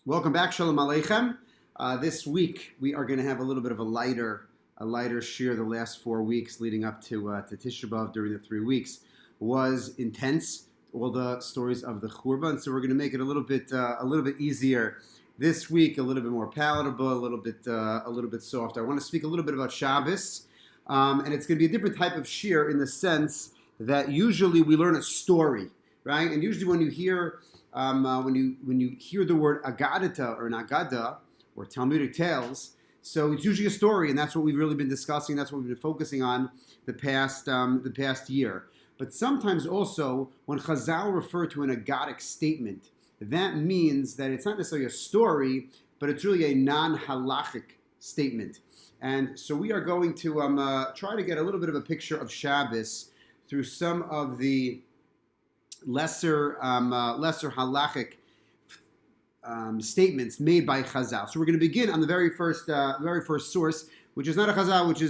Welcome back, Shalom Aleichem. This week we are going to have a little bit of a lighter shiur. The last 4 weeks leading up to Tisha B'av during the 3 weeks was intense. All the stories of the Churban, so we're going to make it a little bit easier this week, a little bit more palatable, a little bit softer. I want to speak a little bit about Shabbos, and it's going to be a different type of shiur in the sense that usually we learn a story, right? And usually when you hear when you hear the word Aggada or an Aggada or Talmudic tales, so it's usually a story, and that's what we've really been discussing. That's what we've been focusing on the past year. But sometimes also, when Chazal refer to an Aggadic statement, that means that it's not necessarily a story, but it's really a non-halachic statement. And so we are going to try to get a little bit of a picture of Shabbos through some of the lesser halachic statements made by Chazal. So we're going to begin on the very first source, which is not a Chazal, which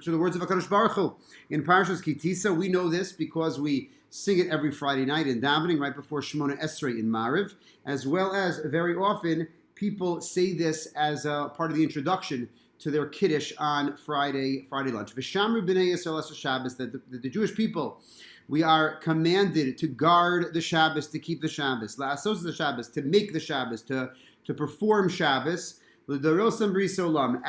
are the words of HaKadosh Baruch Hu in Parshas Kitisa. We know this because we sing it every Friday night in davening right before Shemona Esrei in Mariv, as well as very often people say this as a part of the introduction to their Kiddush on Friday lunch. V'shamru b'nei Yisrael es Shabbos, that the Jewish people, we are commanded to guard the Shabbos, to keep the Shabbos, la'asos the Shabbos, to make the Shabbos, to perform Shabbos, l'dorosam bris olam,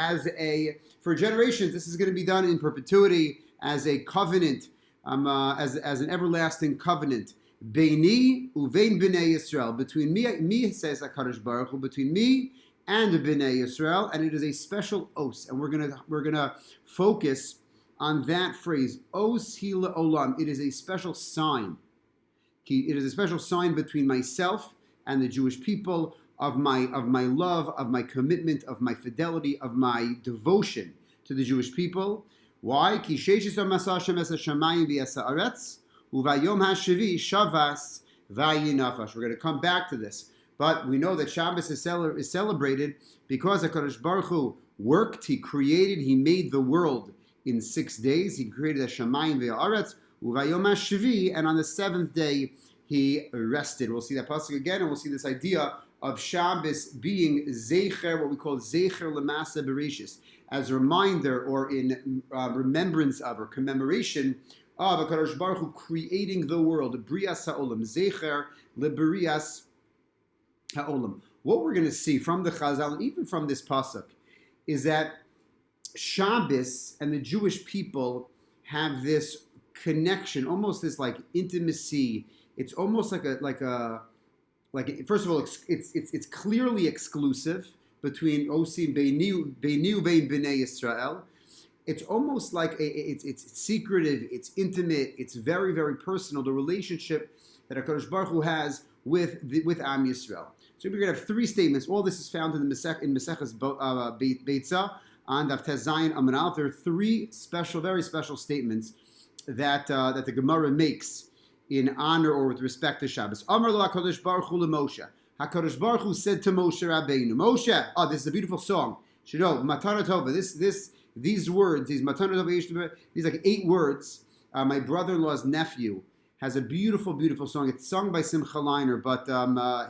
for generations. This is going to be done in perpetuity as a covenant, as an everlasting covenant. Beini uvein b'nei Yisrael, between me says HaKadosh Baruch Hu, between me and b'nei Yisrael, and it is a special os, and we're gonna focus on that phrase, os hila olam. It is a special sign. It is a special sign between myself and the Jewish people of my love, of my commitment, of my fidelity, of my devotion to the Jewish people. Why? Ki sheishis masa Hashem es hashamayim v'es haaretz uvayom hashavi shavas vayinafash. We're going to come back to this. But we know that Shabbos is celebrated because HaKadosh Baruch Hu worked, He created, He made the world in 6 days. He created a Shamayim ve'aretz, uvayom hashvi, and on the 7th day He rested. We'll see that pasuk again, and we'll see this idea of Shabbos being zecher, what we call zecher lemasa bereshis, as a reminder or in remembrance of or commemoration of HaKadosh Baruch Hu creating the world, brias ha'olam, zecher leberias ha'olam. What we're going to see from the Chazal, and even from this pasuk, is that Shabbos and the Jewish people have this connection, almost this like intimacy. It's almost like first of all, it's clearly exclusive between Osim Beinu Bein Bnei Yisrael. It's almost like it's secretive, it's intimate, it's very, very personal. The relationship that HaKadosh Baruch Hu has with Am Yisrael. So we're going to have 3 statements. All this is found in the Maseches Beitzah on Daf Tes Zayin Amud Aleph. There are 3 very special statements that the Gemara makes in honor or with respect to Shabbos. Amar lo HaKadosh Baruch Hu leMoshe. HaKadosh Baruch Hu said to Moshe Rabbeinu, Moshe, this is a beautiful song. You know, Matana Tova. These words, these Matana Tova, these like 8 words. My brother-in-law's nephew has a beautiful, beautiful song. It's sung by Simcha Leiner, but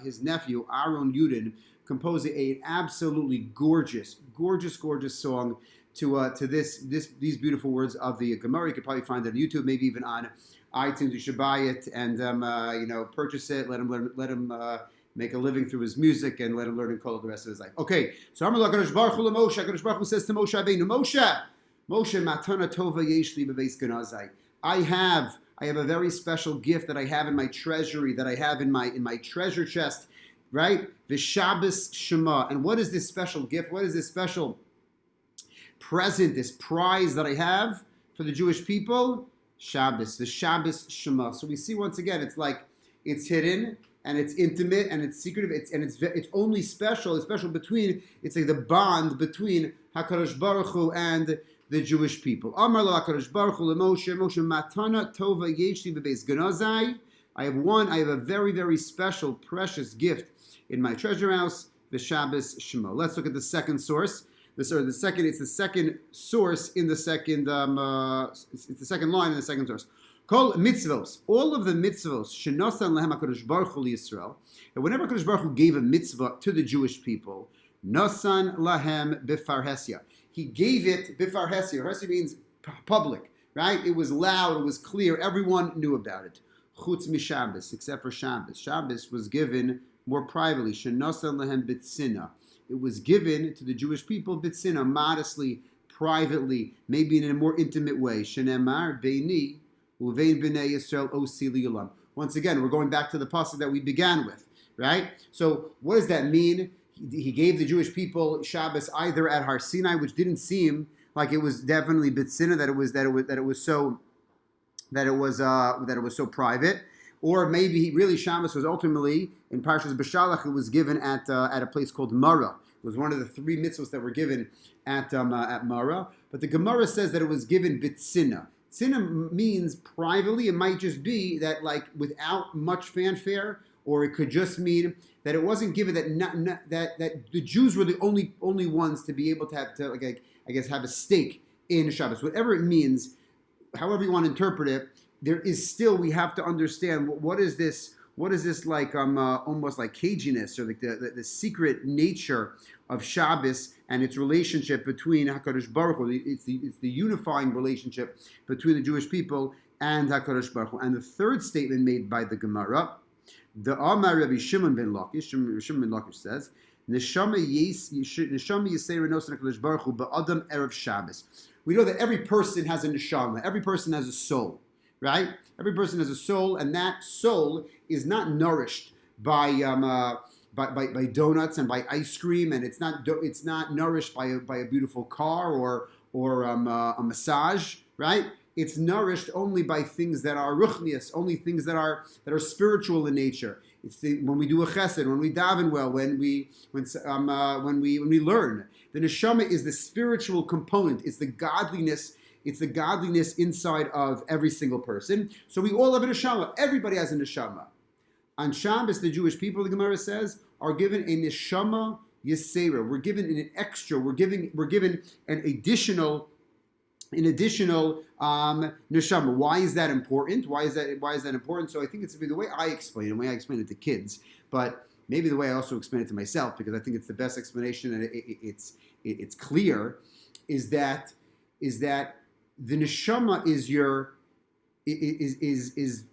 his nephew, Aaron Yudin, composed an absolutely gorgeous song to these beautiful words of the Gemara. You could probably find it on YouTube, maybe even on iTunes. You should buy it and purchase it. Let him make a living through his music, and let him learn and call it the rest of his life. Okay, so Amar HaKadosh Baruch Hu leMoshe. HaKadosh Baruch Hu says to Moshe Rabbeinu, Moshe, Matana Tova yesh li bebeis ganazai. I have a very special gift that I have in my treasury, that I have in my treasure chest, right? The Shabbos Shema. And what is this special gift? What is this special present, this prize that I have for the Jewish people? Shabbos, the Shabbos Shema. So we see once again, it's hidden and it's intimate and it's secretive. It's only special. It's special it's like the bond between HaKadosh Baruch Hu and the Jewish people. Amar lo HaKadosh Baruch Hu leMoshe, Moshe matana tova yesh li bebeis ganazai. I have a very, very special, precious gift in my treasure house, the Shabbos Shema. Let's look at the second source. It's the second source in the second. It's the second line in the second source. Kol mitzvos, all of the mitzvos, shenosan lehem HaKadosh Baruch Hu Yisrael, and whenever HaKadosh Baruch Hu gave a mitzvah to the Jewish people, nosan lahem bifarhesia. He gave it bifarhesia. Farhesia means public, right? It was loud, it was clear, everyone knew about it. Chutz mishabbos, except for Shabbos. Shabbos was given more privately. Shenosan lehem bitzina. It was given to the Jewish people bitzina, modestly, privately, maybe in a more intimate way. Shenemar beini uvein b'nei Yisrael osi liyulam. Once again, we're going back to the pasuk that we began with, right? So what does that mean? He gave the Jewish people Shabbos either at Har Sinai, which didn't seem like it was definitely bitzina, that it was so private, or maybe really Shabbos was ultimately in Parshas B'Shalach. It was given at a place called Mara. It was one of the three mitzvahs that were given at Mara. But the Gemara says that it was given bitzina. Tzina means privately. It might just be that like without much fanfare, or it could just mean that it wasn't given that the Jews were the only ones to be able to have have a stake in Shabbos. Whatever it means, however you want to interpret it, there is still, we have to understand what is this like almost like caginess, or like the secret nature of Shabbos and its relationship between HaKadosh Baruch Hu. It's the unifying relationship between the Jewish people and HaKadosh Baruch Hu. And the third statement made by the Gemara, the Amar Rabbi Shimon ben Lakish says, Neshama Yisei Renosan HaKadosh Baruch Hu ba'adam erev Shabbos. We know that every person has a neshama, every person has a soul, right? Every person has a soul, and that soul is not nourished by donuts and by ice cream, and it's not nourished by a beautiful car or a massage, right? It's nourished only by things that are ruchnius, only things that are spiritual in nature. It's when we do a chesed, when we daven well, when we learn. The neshama is the spiritual component. It's the godliness. It's the godliness inside of every single person. So we all have a neshama. Everybody has a neshama. On Shabbos, the Jewish people, the Gemara says, are given a neshama yisera. We're given an extra. We're given an additional neshama. Why is that important? Why is that important? So I think it's the way I explain it, the way I explain it to kids, but maybe the way I also explain it to myself, because I think it's the best explanation and it's clear, is that the neshama is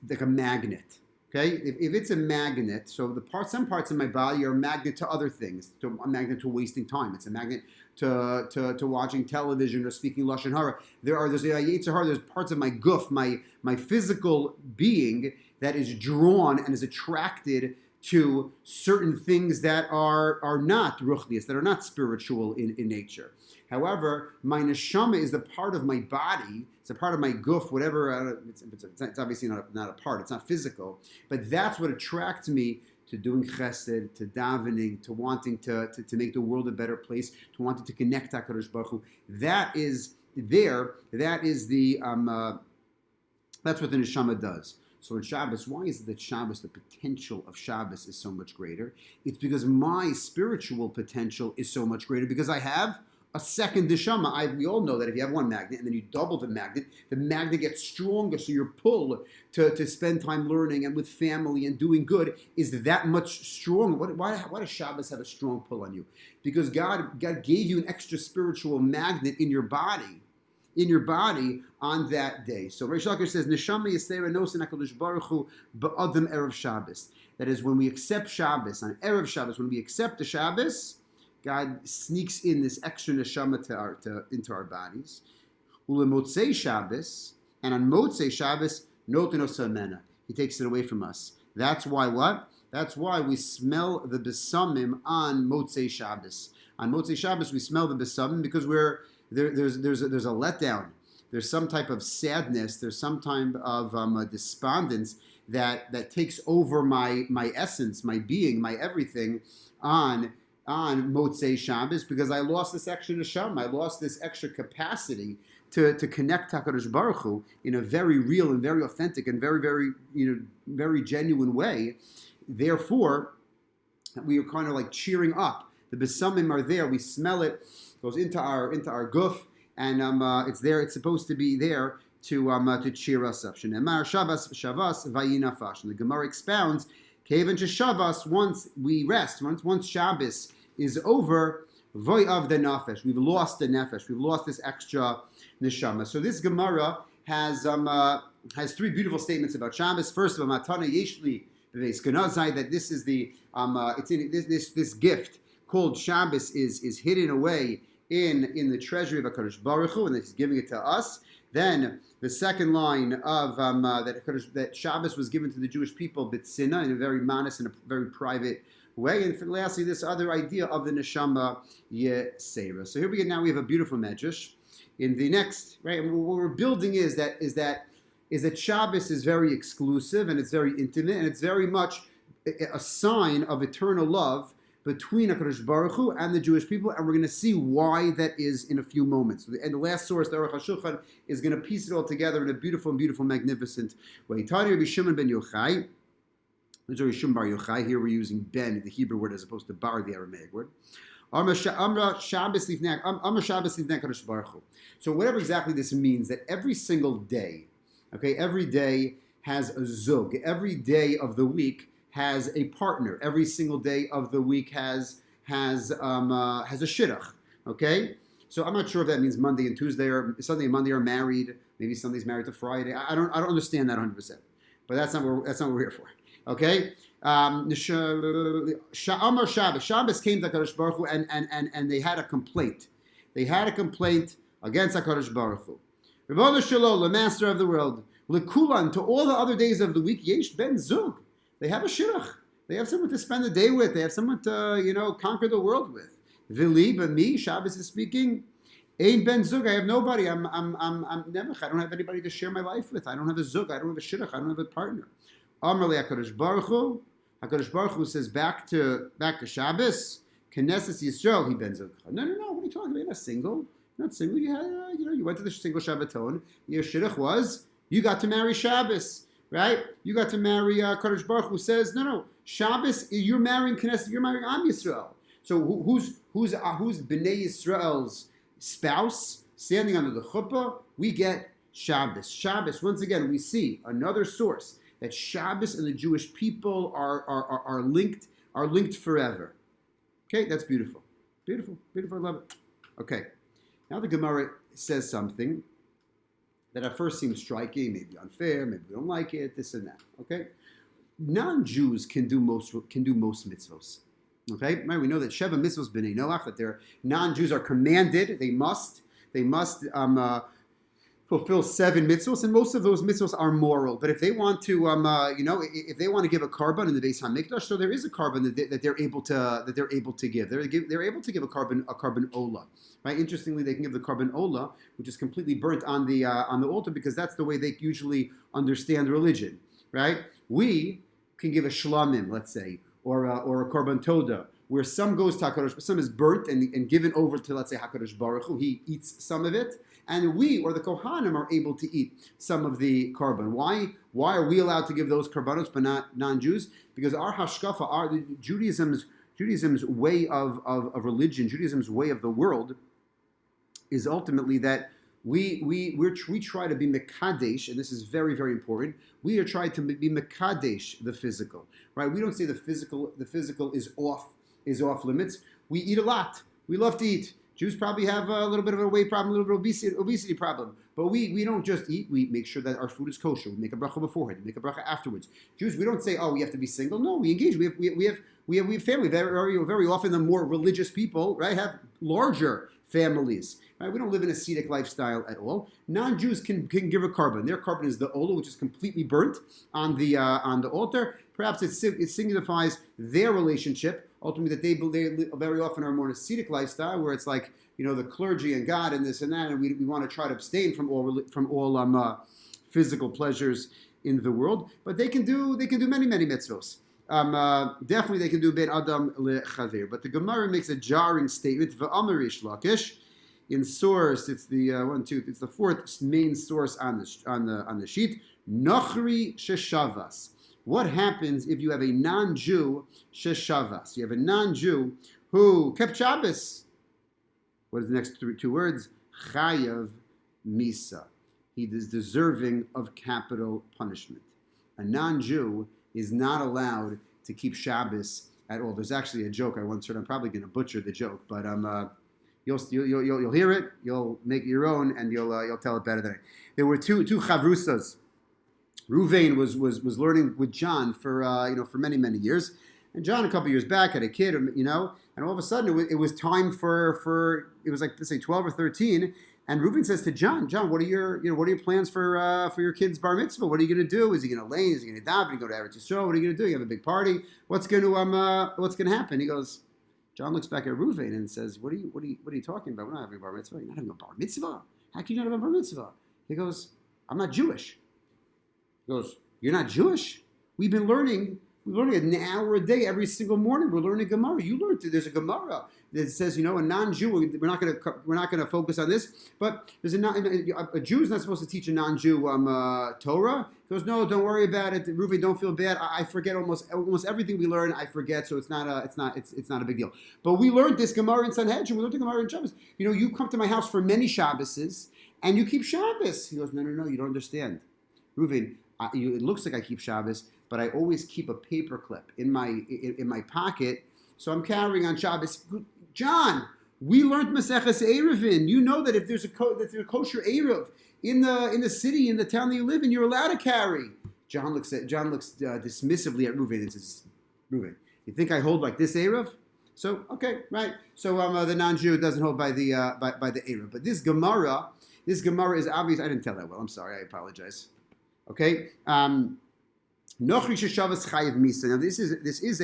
like a magnet. Okay, if it's a magnet, so some parts of my body are a magnet to other things. A magnet to wasting time. It's a magnet to watching television or speaking lashon hara. There's a yetzer hara. There's parts of my guf, my physical being, that is drawn and is attracted to certain things that are not ruchnius, that are not spiritual in nature. However, my neshama is the part of my body. It's a part of my guf, whatever. It's obviously not a part. It's not physical. But that's what attracts me to doing chesed, to davening, to wanting to make the world a better place, to wanting to connect to HaKadosh Baruch Hu. That is there. That is that's what the neshama does. So in Shabbos, why is it that Shabbos, the potential of Shabbos is so much greater? It's because my spiritual potential is so much greater, because I have a second neshama. We all know that if you have one magnet and then you double the magnet gets stronger, so your pull to spend time learning and with family and doing good is that much stronger. Why does Shabbos have a strong pull on you? Because God gave you an extra spiritual magnet in your body on that day. So Reish Lakish says, Neshama Yisera Nosen HaKadosh Baruch Hu ba'adam erev Shabbos. That is, when we accept Shabbos, on erev Shabbos, when we accept the Shabbos, God sneaks in this extra neshama into our bodies. Ulemotzei Shabbos, and on Motzei Shabbos, noten osamena. He takes it away from us. That's why what? That's why we smell the besamim on Motzei Shabbos. On Motzei Shabbos, we smell the besamim because there's a letdown. There's some type of sadness. There's some type of despondence that takes over my essence, my being, my everything on Motzei Shabbos, because I lost this extra neshama. I lost this extra capacity to connect HaKadosh Baruch Hu in a very real and very authentic and very, very, very genuine way. Therefore, we are kind of like cheering up. The besamim are there. We smell it. Goes into our guf, and it's there. It's supposed to be there to cheer us up. Shenemar Shabbos Shabbos vayinafash. And the Gemara expounds, Kaven to Shabbos, once we rest, once Shabbos is over, voy of the nafesh. We've lost the nefesh. We've lost this extra neshama. So this Gemara has three beautiful statements about Shabbos. First of all, Matana Yeshli V'Eskanazai, that this is the it's in this gift called Shabbos is hidden away in the treasury of HaKadosh Baruch Hu, and that He's giving it to us. Then the second line of that Shabbos was given to the Jewish people b'tzina, in a very modest and a very private way. And lastly, this other idea of the neshama yesera. So here we have a beautiful medrash. In the next, right, and what we're building is that Shabbos is very exclusive and it's very intimate and it's very much a sign of eternal love between HaKadosh Baruch Hu and the Jewish people, and we're going to see why that is in a few moments. And the last source, the Aruch HaShulchan, is going to piece it all together in a beautiful, magnificent way. Tani Rabbi Shimon ben Yochai. There's Rabbi Shimon bar Yochai. Here we're using ben, the Hebrew word, as opposed to bar, the Aramaic word. Amra Shabbos Livnei HaKadosh Baruch Hu. So whatever exactly this means, that every single day, okay, every day has a zug. Every day of the week has a partner. Every single day of the week has a shidduch. Okay, so I'm not sure if that means Monday and Tuesday or Sunday and Monday are married. Maybe Sunday's married to Friday. I don't understand that 100%. But that's not what we're here for. Okay. Shabbos came to HaKadosh Baruch Hu and they had a complaint. They had a complaint against HaKadosh Baruch Hu. Rebbeinu Shalom, the Master of the world, lekulan, to all the other days of the week, yesh ben zug. They have a shidduch. They have someone to spend the day with. They have someone to, conquer the world with. Vili, but me, Shabbos is speaking. Ein ben zug. I have nobody. I'm never. I don't have anybody to share my life with. I don't have a zug. I don't have a shidduch. I don't have a partner. Amar HaKadosh Baruch Hu. HaKadosh Baruch Hu says back to Shabbos. Knesset Yisrael, he ben zug. No. What are you talking about? You're not single. You're not single. You had, you went to the single Shabbaton. Your shidduch was you got to marry Shabbos. Right? You got to marry Kadosh Baruch Hu says, no, Shabbos, you're marrying Knesset, you're marrying Am Yisrael. So who's Bnei Yisrael's spouse standing under the chuppah? We get Shabbos. Shabbos, once again, we see another source that Shabbos and the Jewish people are linked forever. Okay, that's beautiful. Beautiful, I love it. Okay, now the Gemara says something that at first seems striking, maybe unfair, maybe we don't like it, this and that. Okay, non-Jews can do most mitzvos. Okay, right? We know that Sheva mitzvos b'nei Noach, that their non-Jews are commanded; they must fulfill 7 mitzvos, and most of those mitzvos are moral. But if they want to, if they want to give a korban in the Beis Hamikdash, so there is a korban that they're able to give. They're able to give a korban ola. Right? Interestingly, they can give the korban ola, which is completely burnt on the altar, because that's the way they usually understand religion. Right? We can give a shlamim, let's say, or a korban toda, where some goes to HaKadosh, but some is burnt and given over to, let's say, HaKadosh Baruch Hu. He eats some of it, and we, or the Kohanim, are able to eat some of the korban. Why are we allowed to give those korbanos but not non-Jews? Because our hashkafa, Judaism's way of religion, Judaism's way of the world, is ultimately that we try to be mekadesh, and this is very, very important. We are trying to be mekadesh the physical, right? We don't say the physical is off limits. We eat a lot. We love to eat. Jews probably have a little bit of a weight problem, a little bit of obesity problem. But we don't just eat. We make sure that our food is kosher. We make a bracha beforehand. We make a bracha afterwards. Jews, we don't say, oh, we have to be single. No, we engage. We have family. Very often the more religious people, right, have larger families. Right? We don't live in a ascetic lifestyle at all. Non-Jews can give a korban. Their korban is the olah, which is completely burnt on the altar. Perhaps it signifies their relationship, ultimately, that they very often are more in a ascetic lifestyle, where it's like, the clergy and God and this and that, and we want to try to abstain from all physical pleasures in the world. But they can do many mitzvos. Definitely they can do ben adam lechaver. But the Gemara makes a jarring statement. V'amar Rish Lakish. In source, it's the it's the fourth main source on the sheet. Nochri sheshavas. What happens if you have a non-Jew sheshavas? You have a non-Jew who kept Shabbos. What is the next two words? Chayav misa. he is deserving of capital punishment. A non-Jew is not allowed to keep Shabbos at all. There's actually a joke I once heard. I'm probably going to butcher the joke, but you'll hear it, you'll make it your own, and you'll tell it better than I. There were two chavrusas. Ruvain was learning with John for many years, and John a couple years back had a kid, and all of a sudden it was time for it was like, let's say 12 or 13. And Reuven says to John, what are your plans for your kid's bar mitzvah? What are you going to do? Is he going to lay? Is he going to daven? Go to Eretz Yisrael? What are you going to do? You have a big party. What's going to happen? He goes. John looks back at Reuven and says, What are you talking about? We're not having a bar mitzvah. You're not having a bar mitzvah. How can you not have a bar mitzvah? He goes, I'm not Jewish. He goes, You're not Jewish? We're learning an hour a day every single morning. We're learning Gemara. You learned there's a Gemara that says, a non-Jew. We're not going to focus on this, but there's a Jew is not supposed to teach a non-Jew Torah. He goes, no, don't worry about it, Reuven. Don't feel bad. I forget almost everything we learn. I forget, so it's not a big deal. But we learned this Gemara in Sanhedrin. We learned the Gemara in Shabbos. You come to my house for many Shabboses and you keep Shabbos. He goes, no, you don't understand, Reuven. It looks like I keep Shabbos, but I always keep a paper clip in my pocket, so I'm carrying on Shabbos. John, we learned Maseches Eruvin. You know that if there's a kosher Eruv in the city, in the town that you live in, you're allowed to carry. John looks dismissively at Reuven and says, Reuven, you think I hold like this Eruv? So okay, right. So the non-Jew doesn't hold by the Eruv, but this Gemara is obvious. I didn't tell that well. I'm sorry. I apologize. Okay. Now this is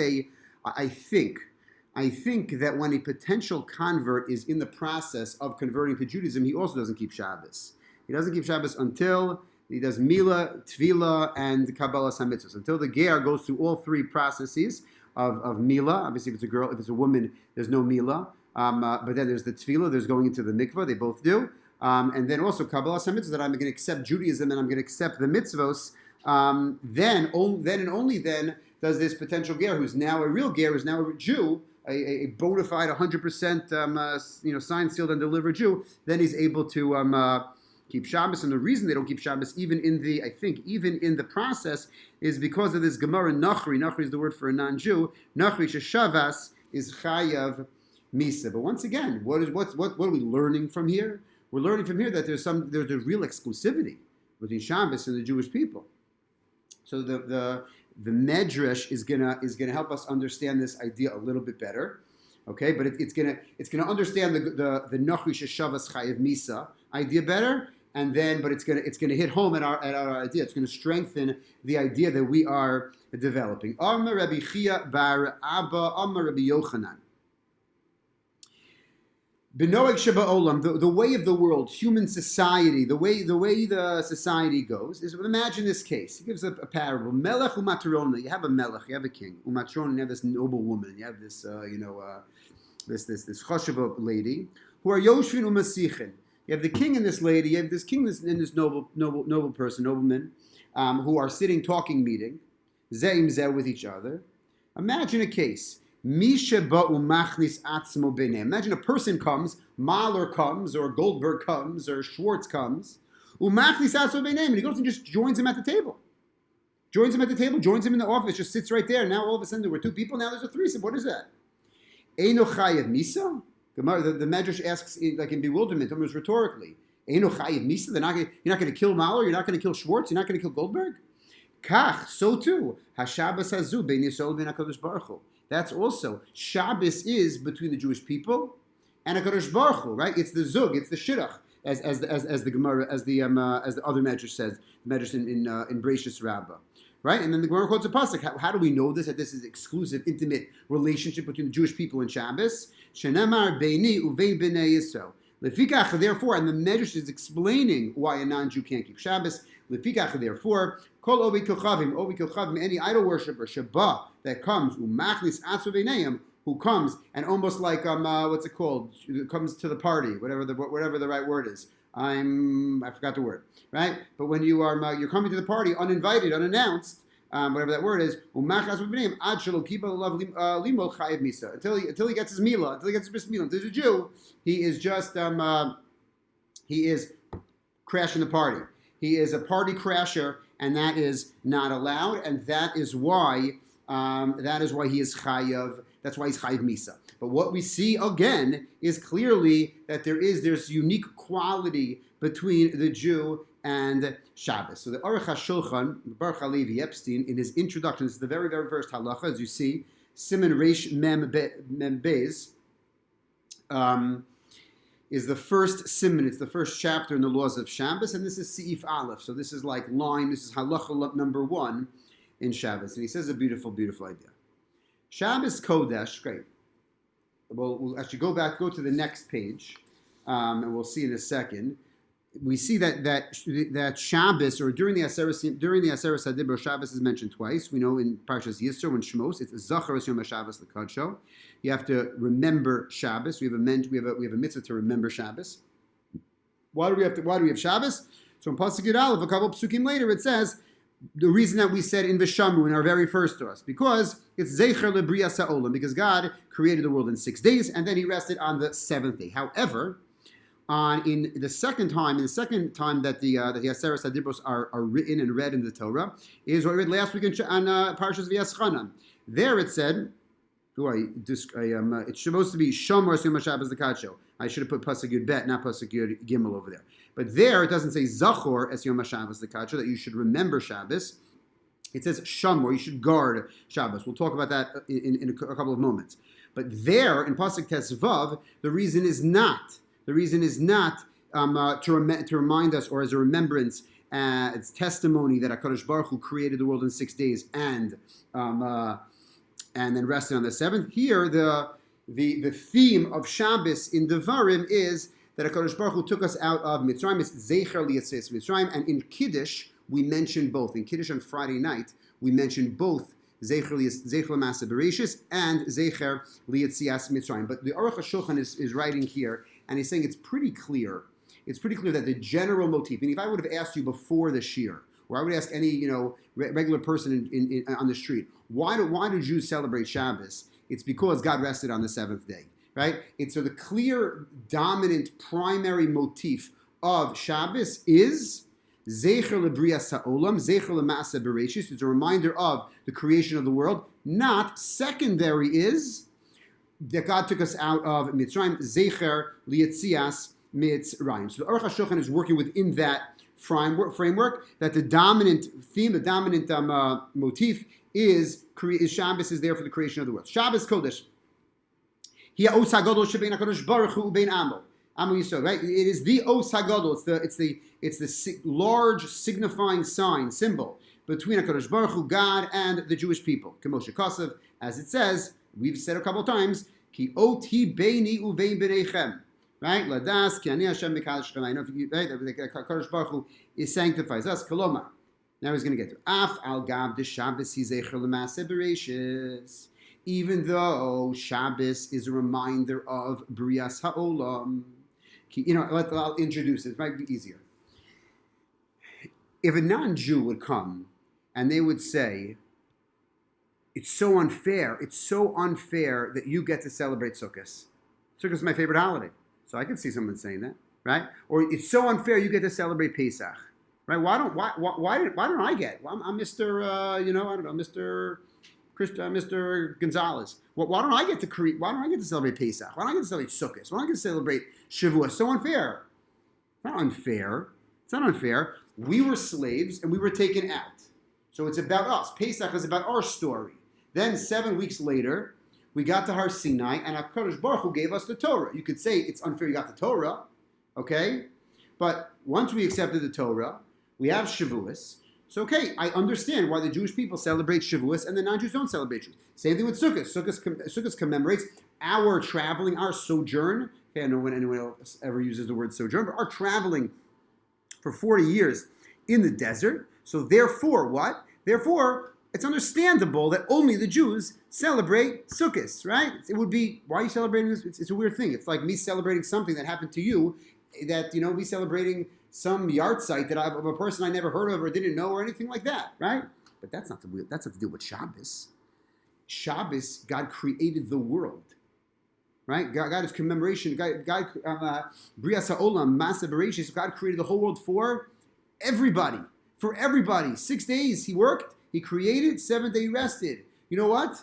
I think that when a potential convert is in the process of converting to Judaism, he also doesn't keep Shabbos. He doesn't keep Shabbos until he does Mila, Tvila, and Kabbalah Hamitzvos. Until the Ger goes through all three processes of Mila. Obviously, if it's a girl, if it's a woman, there's no Mila. But then there's the Tvila, there's going into the mikvah, they both do. And then also Kabbalah Hamitzvos, that I'm going to accept Judaism and I'm going to accept the mitzvos. Then and only then does this potential ger, who's now a real ger, who's now a Jew, a bona fide 100% signed, sealed, and delivered Jew, then he's able to keep Shabbos. And the reason they don't keep Shabbos, even in the process, is because of this Gemara Nachri. Nachri is the word for a non-Jew. Nachri Sheshavas is Chayav Misa. But once again, what are we learning from here? We're learning from here that there's a real exclusivity between Shabbos and the Jewish people. So the Medrash is gonna help us understand this idea a little bit better, okay? But it's gonna understand the Nachri Sheshavas Chayav Misa idea better, but it's gonna hit home at our idea. It's gonna strengthen the idea that we are developing. Amar Rabbi Chia bar Abba, Amar Rabbi Yochanan. Benoeg Sheba Olam, the way of the world, human society, the way the society goes is, imagine this case. He gives a parable. Melech umatrona. You have a melech, you have a king. Umatrona, you have this noble woman. You have this this choshev lady who are yoshvin umasichin. You have the king and this lady. You have this king and this noble person, nobleman, who are sitting, talking, meeting, zeim zeh with each other. Imagine a case. Imagine a person comes, Mahler comes, or Goldberg comes, or Schwartz comes, and he goes and just joins him at the table. Joins him in the office, just sits right there. Now all of a sudden there were two people, now there's a threesome. What is that? Eino chayav misa? The Medrash asks, like in bewilderment, almost rhetorically. Eino chayav misa? You're not going to kill Mahler, you're not going to kill Schwartz, you're not going to kill Goldberg? Kach, so too. HaShabbos hazu bein Yisrael bein HaKadosh Baruch Hu. That's also, Shabbos is between the Jewish people and HaKadosh Baruch Hu, right? It's the zug, it's the shidduch, as the Gemara, as the other Medrash says, the Medrash in Bereishis Rabbah, right? And then the Gemara quotes a pasuk. How do we know this? That this is exclusive, intimate relationship between the Jewish people and Shabbos? Shenamar beini uvein bnei Yisrael. Lefikach, therefore, and the Medrash is explaining why a non-Jew can't keep Shabbos. Lefikach, therefore, kol ovi kilchavim, any idol worshiper, sheba, that comes, umachnis atzu b'neiim, who comes and almost like what's it called? Comes to the party, whatever the right word is. I forgot the word, right? But when you're coming to the party uninvited, unannounced, whatever that word is, umachnas b'neiim ad shelo kiba lelav limol chayiv misa, until he gets his milah, until he gets his bris milah. Until he's a Jew, he is just he is crashing the party. He is a party crasher, and that is not allowed, and that is why he is chayav. That's why he's chayav misa. But what we see again is clearly that there's unique quality between the Jew and Shabbos. So the Aruch HaShulchan, Baruch Halevi Epstein, in his introduction, this is the very, very first halacha, as you see, Siman Reish Mem Beis, is the first siman. It's the first chapter in the laws of Shabbos, and this is Seif Aleph. So this is like this is halacha number 1 in Shabbos. And he says a beautiful, beautiful idea. Shabbos Kodesh, great. We'll actually go to the next page, and we'll see in a second. We see that Shabbos, or during the Aseres Hadibur, Shabbos is mentioned twice. We know in Parshas Yisro and Shmos, it's Zachar es Yom HaShabbos l'Kadsho. You have to remember Shabbos. We have a mitzvah to remember Shabbos. Why do we have Shabbos? So in Pasuk Yud Aleph, a couple of psukim later, it says the reason that we said in Vishamru in our very first Torah, because it's Zecher leBriyas HaOlam, because God created the world in 6 days and then He rested on the 7th day. However, in the second time that the Aseres Hadibros are written and read in the Torah is what we read last week on Parshas V'Yaschanan. There it said, it's supposed to be Shomer es Yom HaShabbos l'Kadsho. I should have put Pasuk Yud Bet, not Pasuk Yud Gimel over there. But there it doesn't say Zachor es Yom HaShabbos l'Kadsho, that you should remember Shabbos. It says Shomer, you should guard Shabbos. We'll talk about that in a couple of moments. But there in Pasuk Tesvav, the reason is not to remind us, or as a remembrance, it's testimony that HaKadosh Baruch Hu created the world in 6 days and then rested on the 7th. Here, the theme of Shabbos in Devarim is that HaKadosh Baruch Hu took us out of Mitzrayim. It's Zecher Liyatzis Mitzrayim, and in Kiddush we mentioned both. In Kiddush on Friday night we mentioned both Zecher L'Masa Bereshis and Zecher Liyatzias Mitzrayim. But the Aruch HaShulchan is writing here, and he's saying it's pretty clear. It's pretty clear that the general motif, and if I would have asked you before the Shiur, or I would ask any regular person on the street, why do Jews celebrate Shabbos? It's because God rested on the 7th day, right? So the clear, dominant, primary motif of Shabbos is Zecher leBriyas HaOlam, Zecher leMaaseh Bereshis. It's a reminder of the creation of the world. Not secondary is that God took us out of Mitzrayim, Zecher Liyatzias Mitzrayim. So the Aruch HaShulchan is working within that framework, that the dominant theme, the dominant motif is Shabbos is there for the creation of the world. Shabbos Kodesh. Hi Os HaGadol shebein HaKadosh Baruch Hu ubein Amo. Amo Yisrael, right? It is the Os HaGadol. It's the large signifying symbol between HaKadosh Baruch Hu, God, and the Jewish people. Kemoshe Kosev, as it says, we've said a couple of times, Ki oti beini uvein b'neichem. Right? Ladas, ki ani Hashem mekadosh shchem. I know if you, right? HaKadosh Baruch Hu sanctifies us. Koloma. Now he's going to get to Af al gav de Shabbos hi zecher l'maaseh bereshis. Even though Shabbos is a reminder of Briyas HaOlam. I'll introduce it. It might be easier. If a non-Jew would come and they would say, it's so unfair that you get to celebrate Sukkot. Sukkot is my favorite holiday. So I can see someone saying that, right? Or it's so unfair you get to celebrate Pesach. Right? Why don't I get? Well, I'm Mr. Mr. Gonzalez. Why don't I get to create? Why don't I get to celebrate Pesach? Why don't I get to celebrate Sukkot? Why don't I get to celebrate Shavuos? So unfair. It's not unfair. It's not unfair. We were slaves and we were taken out. So it's about us. Pesach is about our story. Then 7 weeks later, we got to Har Sinai, and HaKadosh Baruch Hu gave us the Torah. You could say it's unfair you got the Torah, okay? But once we accepted the Torah, we have Shavuos. So, okay, I understand why the Jewish people celebrate Shavuos and the non-Jews don't celebrate Shavuos. Same thing with Sukkot. Sukkot commemorates our traveling, our sojourn. Okay, I don't know when anyone else ever uses the word sojourn, but our traveling for 40 years in the desert. So therefore, what? Therefore, it's understandable that only the Jews celebrate Sukkot, right? It would be, why are you celebrating this? It's a weird thing. It's like me celebrating something that happened to you, that, me celebrating some yard site of a person I never heard of or didn't know or anything like that, right? But that's not to do with Shabbos. Shabbos, God created the world, right? God is commemoration. God Briyas HaOlam, Maaseh Bereshis. God created the whole world for everybody. For everybody. 6 days he worked, he created, 7th day he rested. You know what?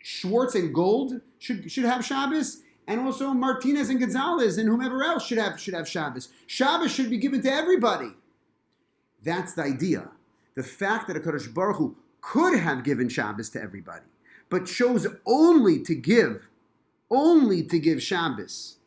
Schwartz and Gold should have Shabbos, and also Martinez and Gonzalez and whomever else should have Shabbos. Shabbos should be given to everybody. That's the idea. The fact that HaKadosh Baruch Hu could have given Shabbos to everybody, but chose only to give Shabbos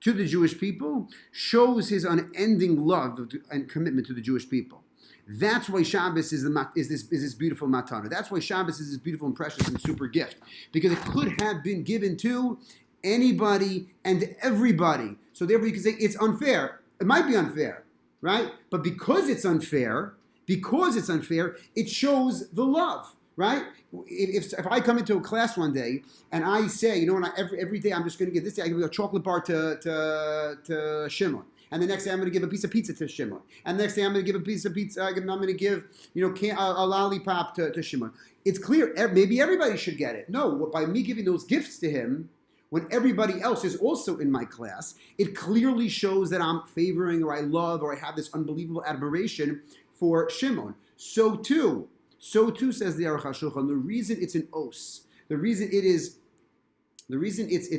to the Jewish people, shows his unending love and commitment to the Jewish people. That's why Shabbos is this beautiful matana. That's why Shabbos is this beautiful and precious and super gift, because it could have been given to anybody and everybody. So therefore you can say it's unfair. It might be unfair, right? But because it's unfair, it shows the love, right? If I come into a class one day and I say, you know what, every day I'm just going to give this day, I give a chocolate bar to Shimon. And the next day I'm going to give a piece of pizza to Shimon. And the next day I'm going to give a piece of pizza. I'm going to give, a lollipop to Shimon. It's clear. Maybe everybody should get it. No, by me giving those gifts to him, when everybody else is also in my class, it clearly shows that I'm favoring, or I love, or I have this unbelievable admiration for Shimon. So too says the Aruch HaShulchan. The reason it's an os, the reason it's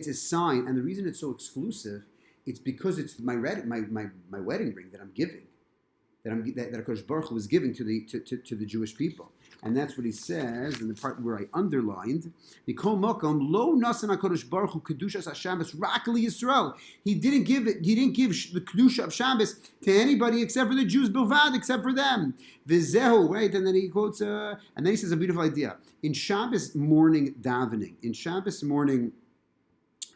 a sign, and the reason it's so exclusive, it's because it's my wedding ring that I'm giving, that HaKadosh Baruch Hu was giving to the Jewish people, and that's what he says in the part where I underlined. Mikol Makom lo nasan HaKadosh Baruch Hu kedushas HaShabbos rak Yisrael. He didn't give the kedusha of Shabbos to anybody except for the Jews, bilvad, except for them. Vizehu, right? And then he quotes, and then he says a beautiful idea in Shabbos morning davening, in Shabbos morning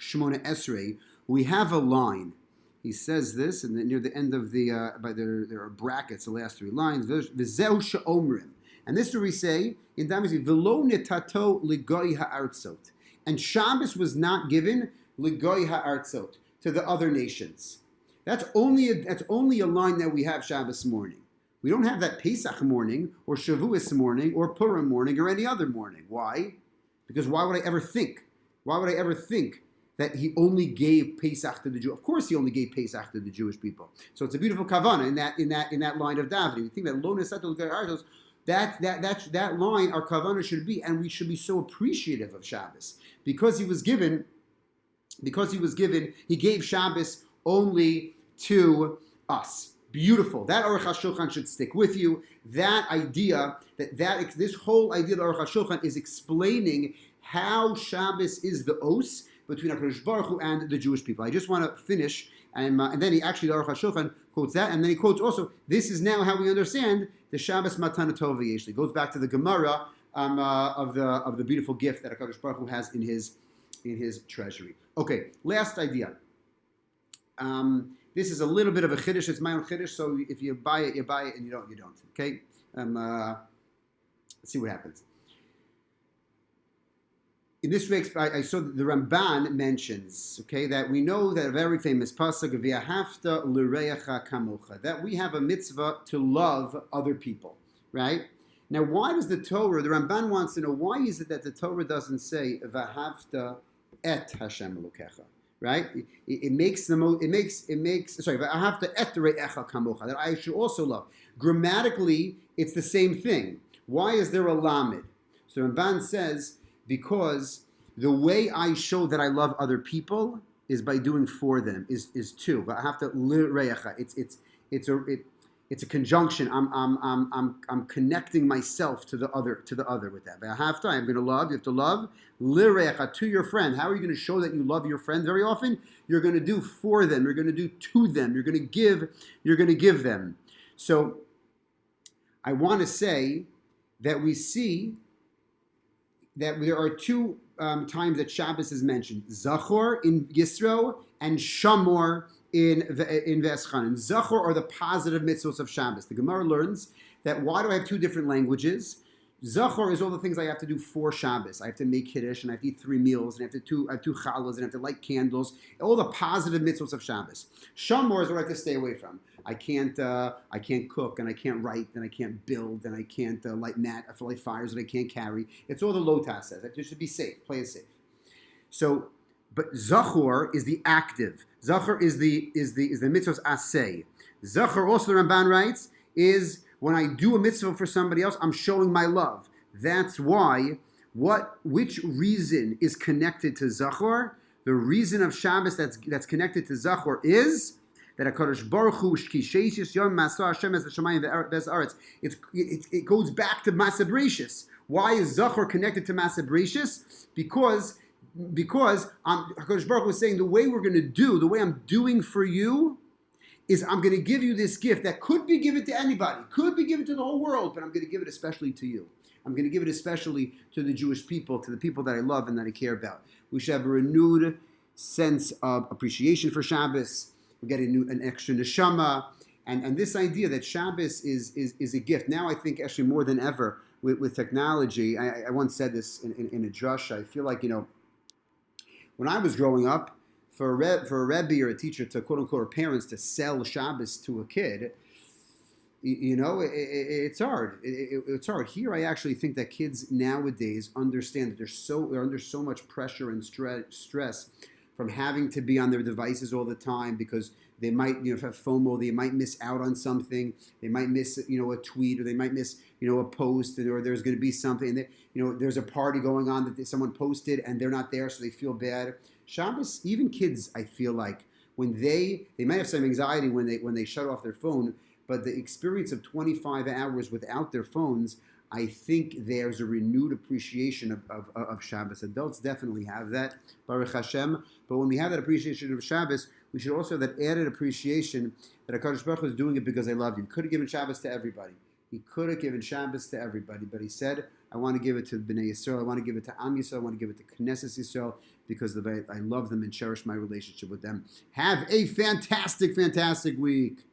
Shemona Esrei. We have a line. He says this, and then near the end of there are brackets, the last 3 lines. V'zeu she'omrim. And this is where we say, in David, V'lo netato l'goy ha'artzot. And Shabbos was not given l'goy ha'artzot, to the other nations. That's only a line that we have Shabbos morning. We don't have that Pesach morning, or Shavuos morning, or Purim morning, or any other morning. Why? Because why would I ever think that he only gave Pesach to the Jew? Of course, he only gave Pesach to the Jewish people. So it's a beautiful kavanah in that line of davening. We think that lo nesato l'goy ha'artzot, that line, our kavanah should be, and we should be so appreciative of Shabbos because he was given. He gave Shabbos only to us. Beautiful. That Aruch HaShulchan should stick with you. That idea, this whole idea of Aruch HaShulchan is explaining how Shabbos is the os between HaKadosh Baruch Hu and the Jewish people. I just want to finish, and then the Aruch HaShulchan quotes that, and then he quotes also, this is now how we understand the Shabbos Matana Tova Yeshli. It goes back to the Gemara of the beautiful gift that HaKadosh Baruch Hu has in his treasury. Okay, last idea. This is a little bit of a chiddush. It's my own chiddush, so if you buy it, and you don't, you don't. Okay? Let's see what happens. In this way, I saw that the Ramban mentions, okay, that we know that a very famous pasuk, v'ahavta l'reacha kamocha, that we have a mitzvah to love other people, right? Now, why does the Ramban wants to know, why is it that the Torah doesn't say v'ahavta et Hashem Elokecha, right? It makes v'ahavta et re'echa kamocha, that I should also love. Grammatically, it's the same thing. Why is there a lamed? So Ramban says, because the way I show that I love other people is by doing for them, is two. But I have to lirecha. It's a conjunction. I'm connecting myself to the other with that. But I have to. I'm going to love. You have to love lirecha, to your friend. How are you going to show that you love your friend? Very often, you're going to do for them. You're going to do to them. You're going to give. You're going to give them. So I want to say that we see that there are 2 times that Shabbos is mentioned: Zachor in Yisro and Shamor in Veschanan. Zachor are the positive mitzvos of Shabbos. The Gemara learns that why do I have 2 different languages? Zachor is all the things I have to do for Shabbos. I have to make kiddush, and I have to eat 3 meals, and I have to have 2 challahs, and I have to light candles. All the positive mitzvos of Shabbos. Shamor is what I have to stay away from. I can't cook, and I can't write, and I can't build, and I can't light fires that I can't carry. It's all the Lotas says. I just should be safe, play it safe. So, but Zachor is the active. Zachor is the mitzvahs aseh. Zachor, also the Ramban writes, is when I do a mitzvah for somebody else, I'm showing my love. That's why which reason is connected to Zachor? The reason of Shabbos that's connected to Zachor is that HaKadosh Baruch Hu Kisheishis Yom Masah Hashem Es Hashemayim Ve'ez Aretz. It goes back to Masa Bereshis. Why is Zachor connected to Masa Bereshis? Because HaKadosh Baruch Hu is saying the way we're going to do, the way I'm doing for you, is I'm going to give you this gift that could be given to anybody, could be given to the whole world, but I'm going to give it especially to you. I'm going to give it especially to the Jewish people, to the people that I love and that I care about. We should have a renewed sense of appreciation for Shabbos. We're getting an extra neshama. And this idea that Shabbos is a gift. Now I think actually more than ever with technology. I once said this in a drush. I feel like, when I was growing up, for a rebbe or a teacher to quote unquote, or parents to sell Shabbos to a kid, it's hard. It's hard. Here, I actually think that kids nowadays understand that they're under so much pressure and stress from having to be on their devices all the time because they might, have FOMO. They might miss out on something. They might miss, a tweet, or they might miss, a post, or there's going to be something that, there's a party going on that someone posted and they're not there, so they feel bad. Shabbos, even kids, I feel like when they might have some anxiety when they shut off their phone. But the experience of 25 hours without their phones, I think there's a renewed appreciation of Shabbos. Adults definitely have that, Baruch Hashem. But when we have that appreciation of Shabbos, we should also have that added appreciation that HaKadosh Baruch Hu is doing it because I love you. He could have given Shabbos to everybody. He could have given Shabbos to everybody. But he said, I want to give it to Bnei Yisrael. I want to give it to Am Yisrael. I want to give it to Knesset Yisrael because I love them and cherish my relationship with them. Have a fantastic, fantastic week.